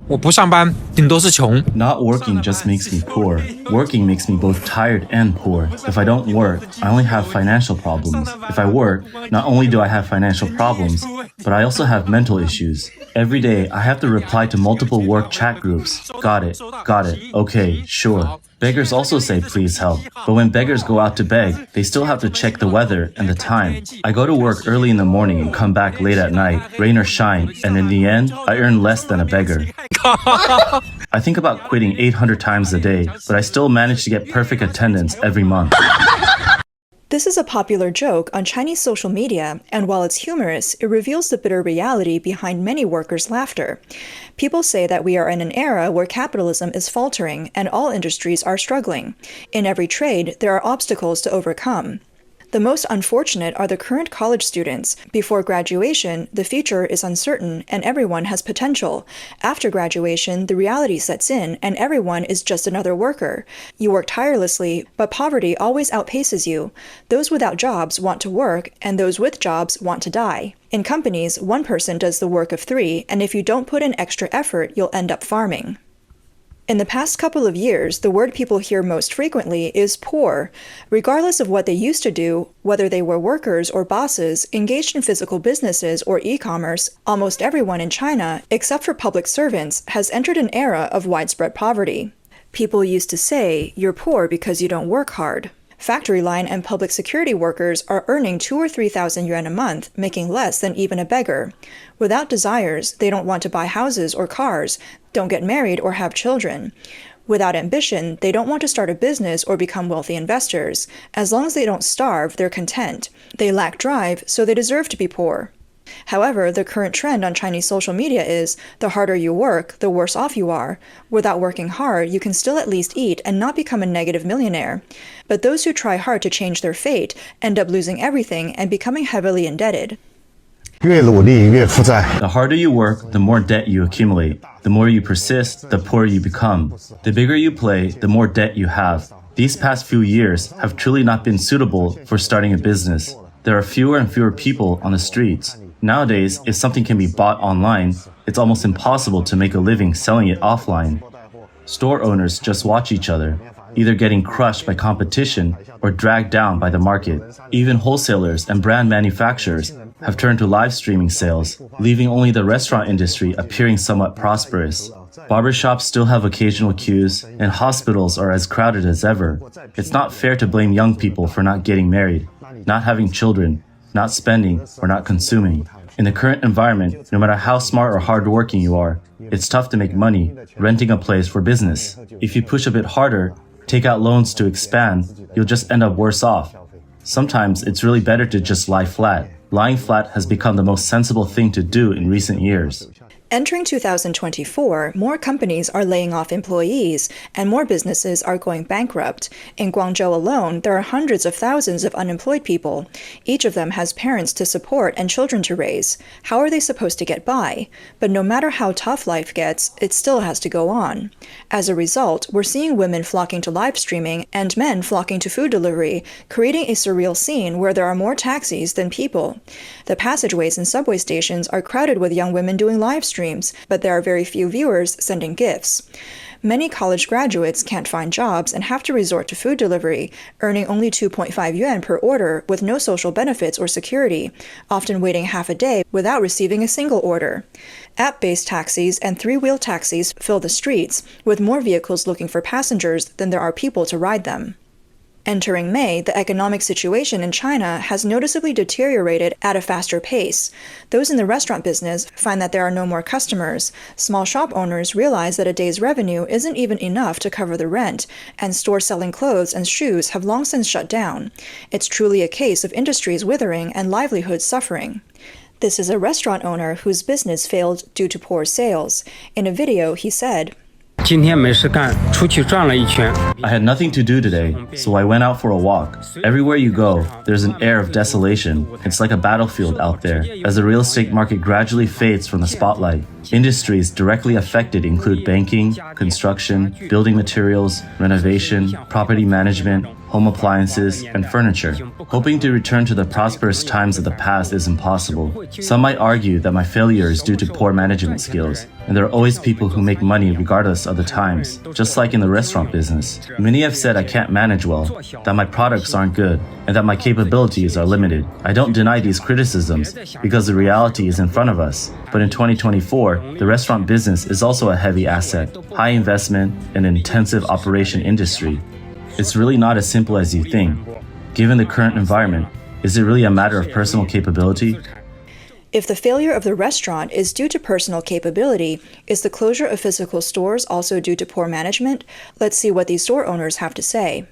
我不上班，顶多是穷。Not working just makes me poor. Working makes me both tired and poor. If I don't work, I only have financial problems. If I work, not only do I have financial problems, but I also have mental issues. Every day, I have to reply to multiple work chat groups. Got it. Okay, sure. Beggars also say please help, but when beggars go out to beg, they still have to check the weather and the time. I go to work early in the morning and come back late at night, rain or shine, and in the end, I earn less than a beggar. I think about quitting 800 times a day, but I still manage to get perfect attendance every month. This is a popular joke on Chinese social media, and while it's humorous, it reveals the bitter reality behind many workers' laughter. People say that we are in an era where capitalism is faltering and all industries are struggling. In every trade, there are obstacles to overcome. The most unfortunate are the current college students. Before graduation, the future is uncertain and everyone has potential. After graduation, the reality sets in and everyone is just another worker. You work tirelessly, but poverty always outpaces you. Those without jobs want to work, and those with jobs want to die. In companies, one person does the work of three, and if you don't put in extra effort, you'll end up farming. In the past couple of years, the word people hear most frequently is poor. Regardless of what they used to do, whether they were workers or bosses, engaged in physical businesses or e-commerce, almost everyone in China, except for public servants, has entered an era of widespread poverty. People used to say, "You're poor because you don't work hard." Factory line and public security workers are earning 2,000 or 3,000 yuan a month, making less than even a beggar. Without desires, they don't want to buy houses or cars, don't get married or have children. Without ambition, they don't want to start a business or become wealthy investors. As long as they don't starve, they're content. They lack drive, so they deserve to be poor. However, the current trend on Chinese social media is, the harder you work, the worse off you are. Without working hard, you can still at least eat and not become a negative millionaire. But those who try hard to change their fate end up losing everything and becoming heavily indebted. The harder you work, the more debt you accumulate. The more you persist, the poorer you become. The bigger you play, the more debt you have. These past few years have truly not been suitable for starting a business. There are fewer and fewer people on the streets. Nowadays, if something can be bought online, it's almost impossible to make a living selling it offline. Store owners just watch each other, either getting crushed by competition or dragged down by the market. Even wholesalers and brand manufacturers have turned to live streaming sales, leaving only the restaurant industry appearing somewhat prosperous. Barbershops still have occasional queues, and hospitals are as crowded as ever. It's not fair to blame young people for not getting married, not having children, not spending, or not consuming. In the current environment, no matter how smart or hardworking you are, it's tough to make money renting a place for business. If you push a bit harder, take out loans to expand, you'll just end up worse off. Sometimes it's really better to just lie flat. Lying flat has become the most sensible thing to do in recent years. Entering 2024, more companies are laying off employees, and more businesses are going bankrupt. In Guangzhou alone, there are hundreds of thousands of unemployed people. Each of them has parents to support and children to raise. How are they supposed to get by? But no matter how tough life gets, it still has to go on. As a result, we're seeing women flocking to live streaming and men flocking to food delivery, creating a surreal scene where there are more taxis than people. The passageways and subway stations are crowded with young women doing live streams, but there are very few viewers sending gifts. Many college graduates can't find jobs and have to resort to food delivery, earning only 2.5 yuan per order with no social benefits or security, often waiting half a day without receiving a single order. App-based taxis and three-wheel taxis fill the streets, with more vehicles looking for passengers than there are people to ride them. Entering May, the economic situation in China has noticeably deteriorated at a faster pace. Those in the restaurant business find that there are no more customers. Small shop owners realize that a day's revenue isn't even enough to cover the rent, and stores selling clothes and shoes have long since shut down. It's truly a case of industries withering and livelihoods suffering. This is a restaurant owner whose business failed due to poor sales. In a video, he said, I had nothing to do today, so I went out for a walk. Everywhere you go, there's an air of desolation. It's like a battlefield out there. As the real estate market gradually fades from the spotlight, industries directly affected include banking, construction, building materials, renovation, property management, home appliances, and furniture. Hoping to return to the prosperous times of the past is impossible. Some might argue that my failure is due to poor management skills, and there are always people who make money regardless of the times, just like in the restaurant business. Many have said I can't manage well, that my products aren't good, and that my capabilities are limited. I don't deny these criticisms because the reality is in front of us. But in 2024, the restaurant business is also a heavy asset, high investment, and an intensive operation industry. It's really not as simple as you think. Given the current environment, is it really a matter of personal capability? If the failure of the restaurant is due to personal capability, is the closure of physical stores also due to poor management? Let's see what these store owners have to say.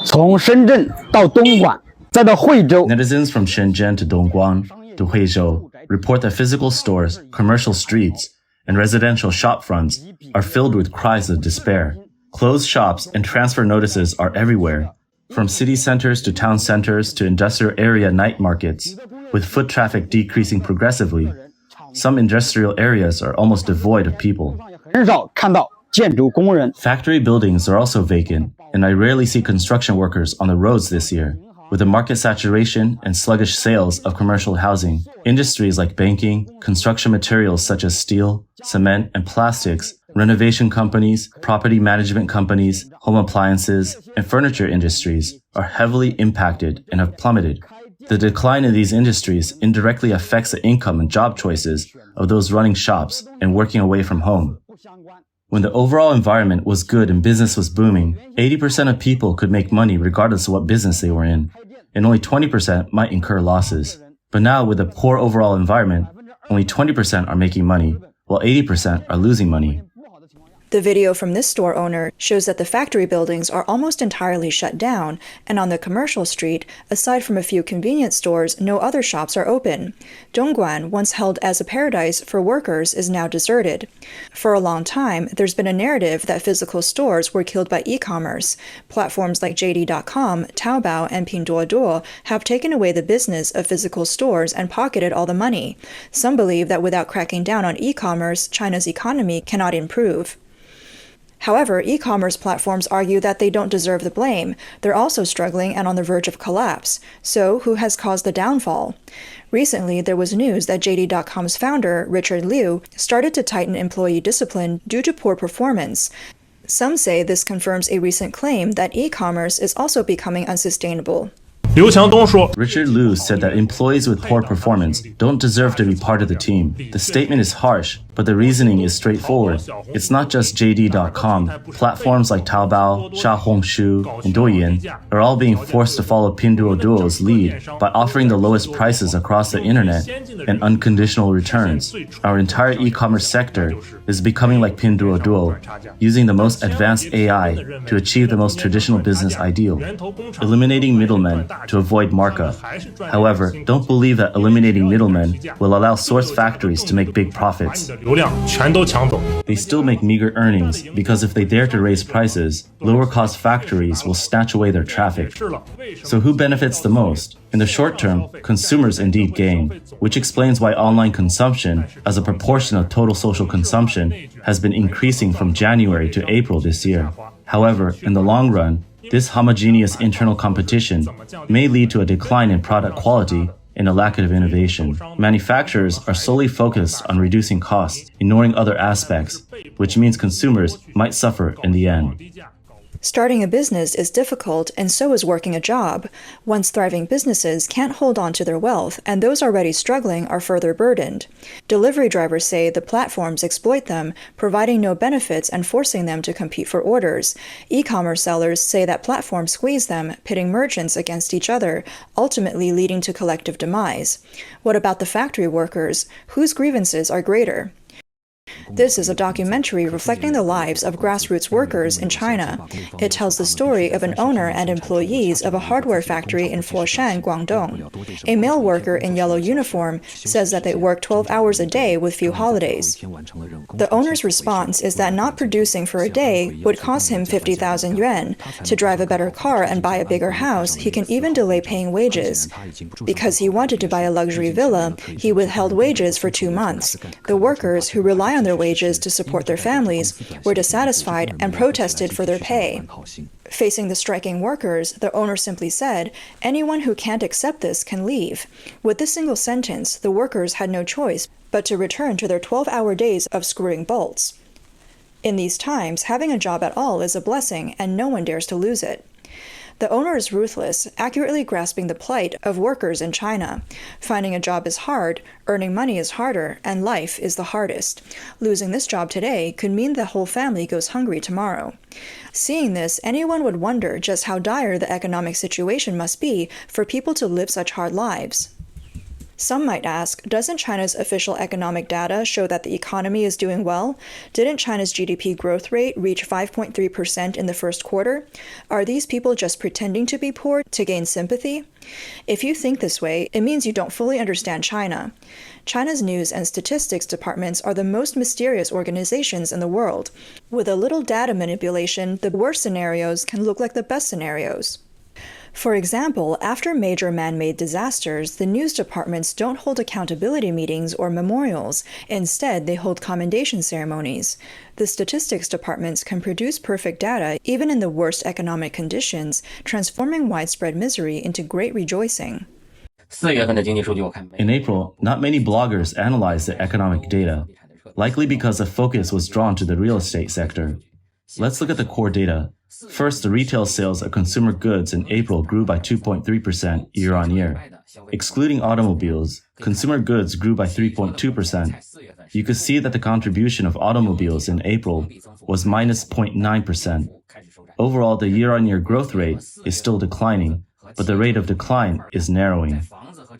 从深圳到东莞，再到惠州。 Netizens from Shenzhen to Dongguan to Huizhou report that physical stores, commercial streets, and residential shop fronts are filled with cries of despair. Closed shops and transfer notices are everywhere, from city centers to town centers to industrial area night markets, with foot traffic decreasing progressively. Some industrial areas are almost devoid of people. 很少看到建筑工人。 Factory buildings are also vacant, and I rarely see construction workers on the roads this year. With the market saturation and sluggish sales of commercial housing, industries like banking, construction materials such as steel, cement, and plastics, renovation companies, property management companies, home appliances, and furniture industries are heavily impacted and have plummeted. The decline in these industries indirectly affects the income and job choices of those running shops and working away from home. When the overall environment was good and business was booming, 80% of people could make money regardless of what business they were in, and only 20% might incur losses. But now, with a poor overall environment, only 20% are making money, while 80% are losing money. The video from this store owner shows that the factory buildings are almost entirely shut down, and on the commercial street, aside from a few convenience stores, no other shops are open. Dongguan, once held as a paradise for workers, is now deserted. For a long time, there's been a narrative that physical stores were killed by e-commerce. Platforms like JD.com, Taobao, and Pinduoduo have taken away the business of physical stores and pocketed all the money. Some believe that without cracking down on e-commerce, China's economy cannot improve. However, e-commerce platforms argue that they don't deserve the blame. They're also struggling and on the verge of collapse. So, who has caused the downfall? Recently, there was news that JD.com's founder, Richard Liu, started to tighten employee discipline due to poor performance. Some say this confirms a recent claim that e-commerce is also becoming unsustainable. Richard Liu said that employees with poor performance don't deserve to be part of the team. The statement is harsh, but the reasoning is straightforward. It's not just JD.com. Platforms like Taobao, Xiaohongshu, and Douyin are all being forced to follow Pinduoduo's lead by offering the lowest prices across the internet and unconditional returns. Our entire e-commerce sector is becoming like Pinduoduo, using the most advanced AI to achieve the most traditional business ideal, eliminating middlemen to avoid markup. However, don't believe that eliminating middlemen will allow source factories to make big profits. They still make meager earnings because if they dare to raise prices, lower-cost factories will snatch away their traffic. So who benefits the most? In the short term, consumers indeed gain, which explains why online consumption, as a proportion of total social consumption, has been increasing from January to April this year. However, in the long run, this homogeneous internal competition may lead to a decline in product quality and a lack of innovation. Manufacturers are solely focused on reducing costs, ignoring other aspects, which means consumers might suffer in the end. Starting a business is difficult, and so is working a job. Once thriving businesses can't hold on to their wealth, and those already struggling are further burdened. Delivery drivers say the platforms exploit them, providing no benefits and forcing them to compete for orders. E-commerce sellers say that platforms squeeze them, pitting merchants against each other, ultimately leading to collective demise. What about the factory workers? Whose grievances are greater? This is a documentary reflecting the lives of grassroots workers in China. It tells the story of an owner and employees of a hardware factory in Foshan, Guangdong. A male worker in yellow uniform says that they work 12 hours a day with few holidays. The owner's response is that not producing for a day would cost him 50,000 yuan. To drive a better car and buy a bigger house, he can even delay paying wages. Because he wanted to buy a luxury villa, he withheld wages for 2 months. The workers who rely on on their wages to support their families, were dissatisfied and protested for their pay. Facing the striking workers, the owner simply said, "Anyone who can't accept this can leave." With this single sentence, the workers had no choice but to return to their 12-hour days of screwing bolts. In these times, having a job at all is a blessing, and no one dares to lose it. The owner is ruthless, accurately grasping the plight of workers in China. Finding a job is hard, earning money is harder, and life is the hardest. Losing this job today could mean the whole family goes hungry tomorrow. Seeing this, anyone would wonder just how dire the economic situation must be for people to live such hard lives. Some might ask, doesn't China's official economic data show that the economy is doing well? Didn't China's GDP growth rate reach 5.3% in the first quarter? Are these people just pretending to be poor to gain sympathy? If you think this way, it means you don't fully understand China. China's news and statistics departments are the most mysterious organizations in the world. With a little data manipulation, the worst scenarios can look like the best scenarios. For example, after major man-made disasters, the news departments don't hold accountability meetings or memorials. Instead, they hold commendation ceremonies. The statistics departments can produce perfect data even in the worst economic conditions, transforming widespread misery into great rejoicing. In April, not many bloggers analyzed the economic data, likely because the focus was drawn to the real estate sector. Let's look at the core data. First, the retail sales of consumer goods in April grew by 2.3% year-on-year. Excluding automobiles, consumer goods grew by 3.2%. You could see that the contribution of automobiles in April was minus 0.9%. Overall, the year-on-year growth rate is still declining, but the rate of decline is narrowing.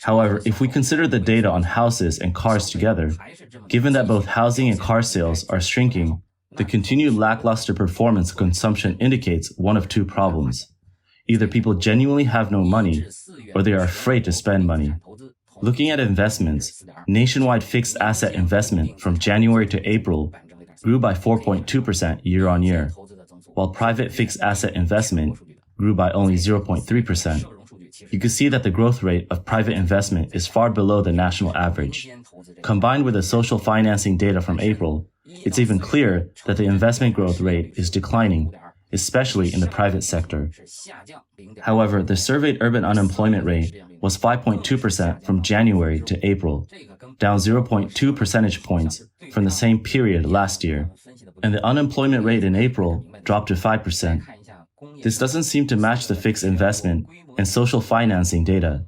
However, if we consider the data on houses and cars together, given that both housing and car sales are shrinking, the continued lackluster performance of consumption indicates one of two problems. Either people genuinely have no money, or they are afraid to spend money. Looking at investments, nationwide fixed asset investment from January to April grew by 4.2% year-on-year, while private fixed asset investment grew by only 0.3%. You can see that the growth rate of private investment is far below the national average. Combined with the social financing data from April, it's even clear that the investment growth rate is declining, especially in the private sector. However, the surveyed urban unemployment rate was 5.2% from January to April, down 0.2 percentage points from the same period last year, and the unemployment rate in April dropped to 5%. This doesn't seem to match the fixed investment and social financing data.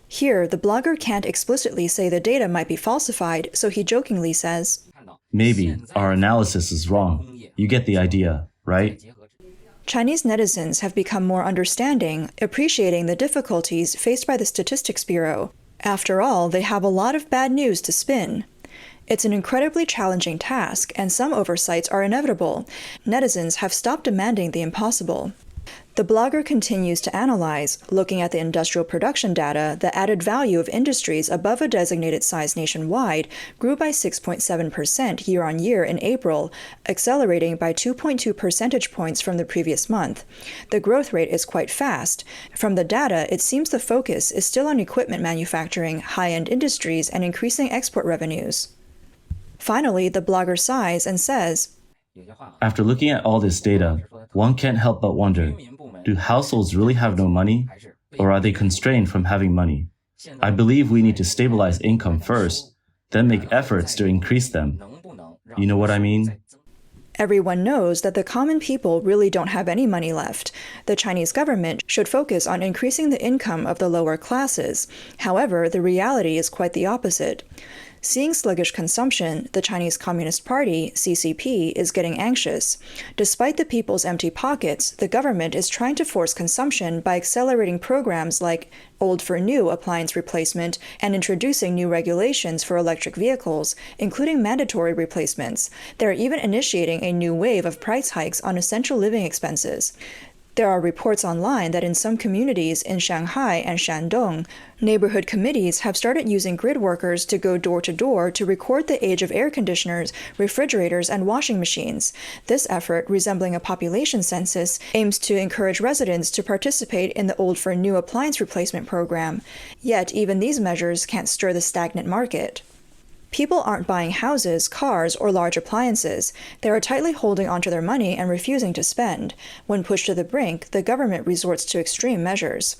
Here, the blogger can't explicitly say the data might be falsified, so he jokingly says, "Maybe our analysis is wrong. You get the idea, right?" Chinese netizens have become more understanding, appreciating the difficulties faced by the Statistics Bureau. After all, they have a lot of bad news to spin. It's an incredibly challenging task, and some oversights are inevitable. Netizens have stopped demanding the impossible. The blogger continues to analyze, looking at the industrial production data, the added value of industries above a designated size nationwide grew by 6.7% year-on-year in April, accelerating by 2.2 percentage points from the previous month. The growth rate is quite fast. From the data, it seems the focus is still on equipment manufacturing, high-end industries, and increasing export revenues. Finally, the blogger sighs and says, After looking at all this data, one can't help but wonder, do households really have no money, or are they constrained from having money? I believe we need to stabilize income first, then make efforts to increase them. You know what I mean? Everyone knows that the common people really don't have any money left. The Chinese government should focus on increasing the income of the lower classes. However, the reality is quite the opposite. Seeing sluggish consumption, the Chinese Communist Party, CCP, is getting anxious. Despite the people's empty pockets, the government is trying to force consumption by accelerating programs like old for new appliance replacement and introducing new regulations for electric vehicles, including mandatory replacements. They're even initiating a new wave of price hikes on essential living expenses. There are reports online that in some communities in Shanghai and Shandong, neighborhood committees have started using grid workers to go door to door to record the age of air conditioners, refrigerators, and washing machines. This effort, resembling a population census, aims to encourage residents to participate in the old for new appliance replacement program. Yet, even these measures can't stir the stagnant market. People aren't buying houses, cars, or large appliances. They are tightly holding onto their money and refusing to spend. When pushed to the brink, the government resorts to extreme measures.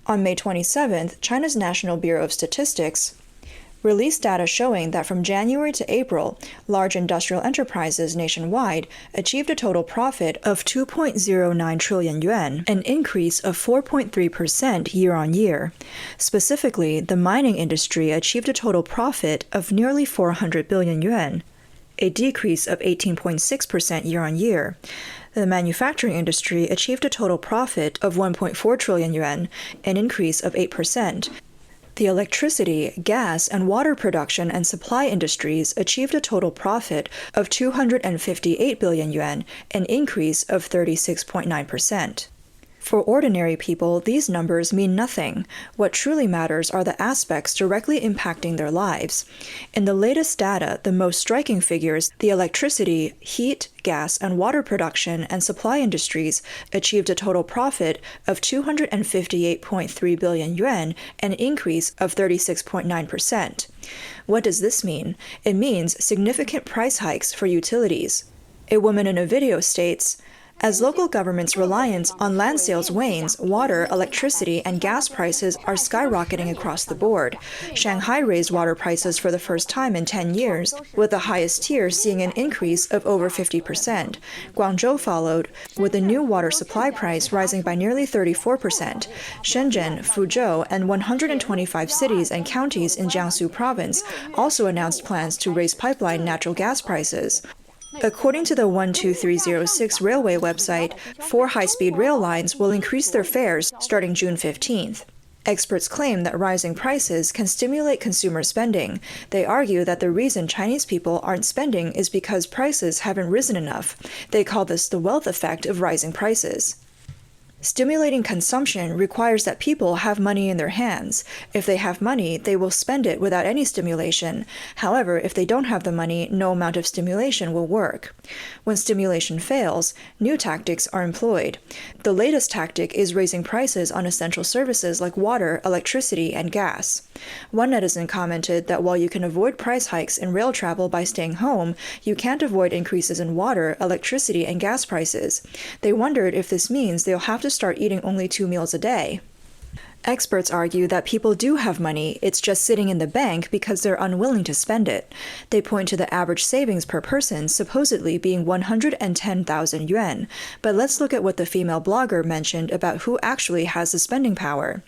On May 27th, China's National Bureau of Statistics released data showing that from January to April, large industrial enterprises nationwide achieved a total profit of 2.09 trillion yuan, an increase of 4.3% year-on-year. Specifically, the mining industry achieved a total profit of nearly 400 billion yuan, a decrease of 18.6% year-on-year. The manufacturing industry achieved a total profit of 1.4 trillion yuan, an increase of 8%. The electricity, gas, and water production and supply industries achieved a total profit of 258 billion yuan, an increase of 36.9%. For ordinary people, these numbers mean nothing. What truly matters are the aspects directly impacting their lives. In the latest data, the most striking figures, the electricity, heat, gas, and water production and supply industries achieved a total profit of 258.3 billion yuan, an increase of 36.9%. What does this mean? It means significant price hikes for utilities. A woman in a video states, "As local governments' reliance on land sales wanes, water, electricity, and gas prices are skyrocketing across the board. Shanghai raised water prices for the first time in 10 years, with the highest tier seeing an increase of over 50%. Guangzhou followed, with the new water supply price rising by nearly 34%. Shenzhen, Fuzhou, and 125 cities and counties in Jiangsu province also announced plans to raise pipeline natural gas prices." According to the 12306 railway website, 4 high-speed rail lines will increase their fares starting June 15th. Experts claim that rising prices can stimulate consumer spending. They argue that the reason Chinese people aren't spending is because prices haven't risen enough. They call this the wealth effect of rising prices. Stimulating consumption requires that people have money in their hands. If they have money, they will spend it without any stimulation. However, if they don't have the money, no amount of stimulation will work. When stimulation fails, new tactics are employed. The latest tactic is raising prices on essential services like water, electricity, and gas. One netizen commented that while you can avoid price hikes in rail travel by staying home, you can't avoid increases in water, electricity, and gas prices. They wondered if this means they'll have to start eating only 2 meals a day. Experts argue that people do have money, it's just sitting in the bank because they're unwilling to spend it. They point to the average savings per person supposedly being 110,000 yuan. But let's look at what the female blogger mentioned about who actually has the spending power.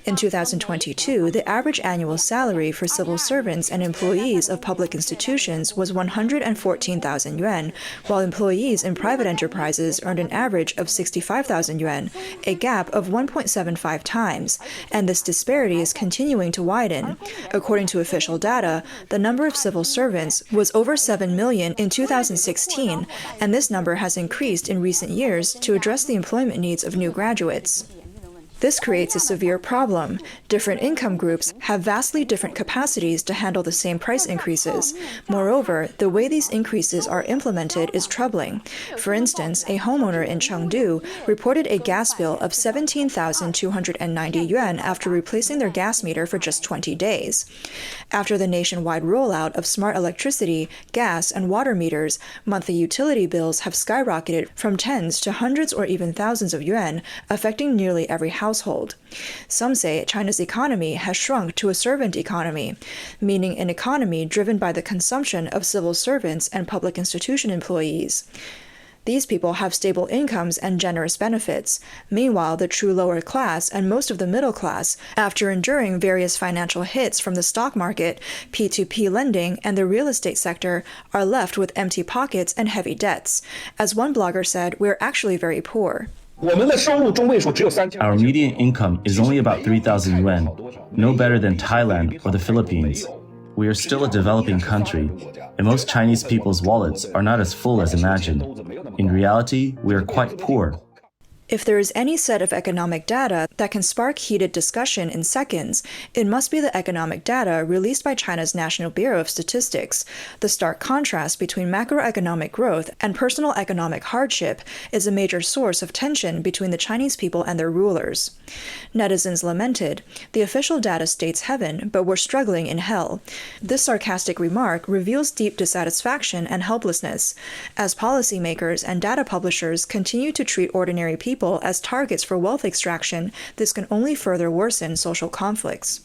In 2022, the average annual salary for civil servants and employees of public institutions was 114,000 yuan, while employees in private enterprises earned an average of 65,000 yuan, a gap of 1.75 times. And this disparity is continuing to widen. According to official data, the number of civil servants was over 7 million in 2016, and this number has increased in recent years to address the employment needs of new graduates. This creates a severe problem. Different income groups have vastly different capacities to handle the same price increases. Moreover, the way these increases are implemented is troubling. For instance, a homeowner in Chengdu reported a gas bill of 17,290 yuan after replacing their gas meter for just 20 days. After the nationwide rollout of smart electricity, gas, and water meters, monthly utility bills have skyrocketed from tens to hundreds or even thousands of yuan, affecting nearly every household. Some say China's economy has shrunk to a servant economy, meaning an economy driven by the consumption of civil servants and public institution employees. These people have stable incomes and generous benefits. Meanwhile, the true lower class and most of the middle class, after enduring various financial hits from the stock market, P2P lending, and the real estate sector, are left with empty pockets and heavy debts. As one blogger said, we're actually very poor. Our median income is only about 3,000 yuan, no better than Thailand or the Philippines. We are still a developing country, and most Chinese people's wallets are not as full as imagined. In reality, we are quite poor. If there is any set of economic data that can spark heated discussion in seconds, it must be the economic data released by China's National Bureau of Statistics. The stark contrast between macroeconomic growth and personal economic hardship is a major source of tension between the Chinese people and their rulers. Netizens lamented, "The official data states heaven, but we're struggling in hell." This sarcastic remark reveals deep dissatisfaction and helplessness, as policymakers and data publishers continue to treat ordinary people as targets for wealth extraction. This can only further worsen social conflicts.